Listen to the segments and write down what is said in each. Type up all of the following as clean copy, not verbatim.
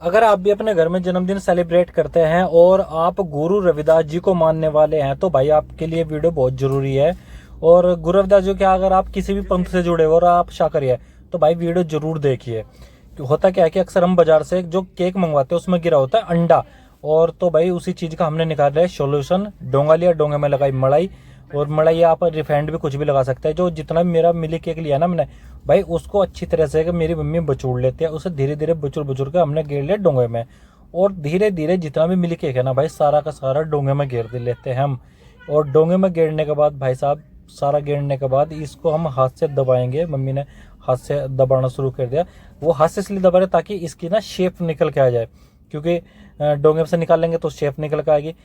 अगर आप भी अपने घर में जन्मदिन सेलिब्रेट करते हैं और आप गुरु रविदास जी को मानने वाले हैं तो भाई आपके लिए वीडियो बहुत जरूरी है। और गुरु रविदास जी क्या, अगर आप किसी भी पंथ से जुड़े हो और आप शाकाहारी है तो भाई वीडियो जरूर देखिए। होता क्या है कि अक्सर हम बाजार से जो केक मंगवाते हैं उसमें गिरा होता है अंडा, और तो भाई उसी चीज का हमने निकाल रहा है सोल्यूशन। डोंगा लिया, डोंगे में लगाई मलाई, और मलाई आप रिफाइंड भी कुछ भी लगा सकते हैं। जो जितना भी मेरा मिल्क केक लिया ना मैंने भाई, उसको अच्छी तरह से कि मेरी मम्मी बचूड़ लेते हैं, उसे धीरे धीरे बुचुड़ बुचुड़ के हमने घेर लिया डोंगे में। और धीरे धीरे जितना भी मिल्क केक है ना भाई, सारा का सारा डोंगे में घेर दे लेते हैं हम। और डोंगे में घेरने के बाद भाई साहब, सारा घेरने के बाद इसको हम हाथ से दबाएंगे। मम्मी ने हाथ से दबाना शुरू कर दिया। वो हाथ से इसलिए दबा रहे ताकि इसकी ना शेप निकल के आ जाए, क्योंकि डोंगे से निकालेंगे तो शेप निकल के आएगी।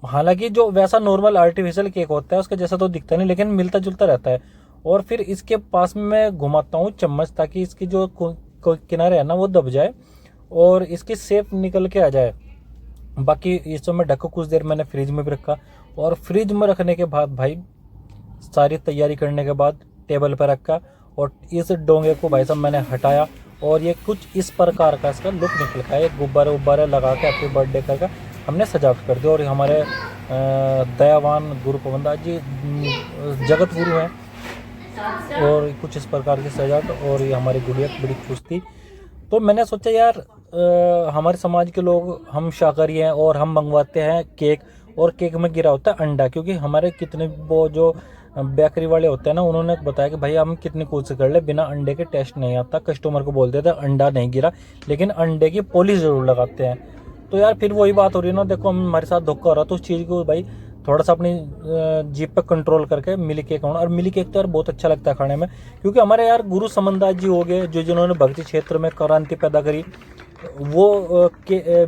हालांकि जो वैसा नॉर्मल आर्टिफिशियल केक होता है उसके जैसा तो दिखता नहीं, लेकिन मिलता जुलता रहता है। और फिर इसके पास में मैं घुमाता हूँ चम्मच ताकि इसकी जो किनारे है ना वो दब जाए और इसकी शेप निकल के आ जाए। बाकी इसको मैं ढक कुछ देर मैंने फ्रिज में भी रखा, और फ्रिज में रखने के बाद भाई सारी तैयारी करने के बाद टेबल पर रखा, और इस डोंगे को भाई साहब मैंने हटाया, और ये कुछ इस प्रकार का इसका लुक निकल का है। गुब्बारे उब्बारे लगा के हैप्पी बर्थडे करके हमने सजावट कर दी। और हमारे दयावान गुरु पवनदास जी जगत गुरु हैं, और कुछ इस प्रकार की सजावट। और ये हमारी गुड़िया बड़ी खुश थी। तो मैंने सोचा यार हमारे समाज के लोग हम शाकाहारी हैं और हम मंगवाते हैं केक, और केक में गिरा होता है अंडा, क्योंकि हमारे कितने वो जो बेकरी वाले होते हैं ना उन्होंने बताया कि भाई हम कितनी कोशिश कर ले बिना अंडे के टेस्ट नहीं आता। कस्टमर को बोल देते अंडा नहीं गिरा, लेकिन अंडे की पॉलिश जरूर लगाते हैं। तो यार फिर वही बात हो रही है ना, देखो हमारे साथ धोखा हो रहा, तो उस चीज़ को भाई थोड़ा सा अपनी जीप पे कंट्रोल करके मिल्क केक खाना। और मिल्क केक तो यार बहुत अच्छा लगता है खाने में, क्योंकि हमारे यार गुरु समनदास जी हो गए जो जिन्होंने भक्ति क्षेत्र में क्रांति पैदा करी, वो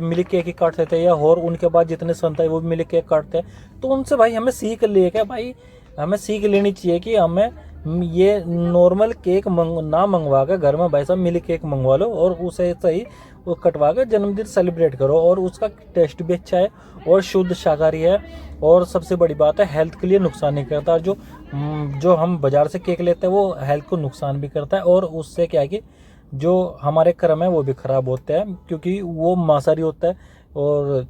मिल्क केक ही काटते थे। या और उनके बाद जितने संत है वो भी मिल्क केक काटते हैं। तो उनसे भाई हमें सीख लिए क्या भाई, हमें सीख लेनी चाहिए कि हमें ये नॉर्मल केक ना मंगवा के घर में भाई साहब मिल्क केक मंगवा लो, और उसे सही वो कटवा के जन्मदिन सेलिब्रेट करो। और उसका टेस्ट भी अच्छा है और शुद्ध शाकाहारी है, और सबसे बड़ी बात है हेल्थ के लिए नुकसान नहीं करता। जो जो हम बाजार से केक लेते हैं वो हेल्थ को नुकसान भी करता है, और उससे क्या है कि जो हमारे कर्म है वो भी खराब होते हैं, क्योंकि वो मांसाहारी होता है और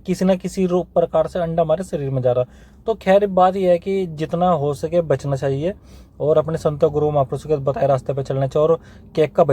किसी ना किसी प्रकार से अंडा हमारे शरीर में जा रहा। तो खैर बात यह है कि जितना हो सके बचना चाहिए, और अपने संतों गुरु महापुरुषों के बताए रास्ते पर चलना चाहिए। और केक का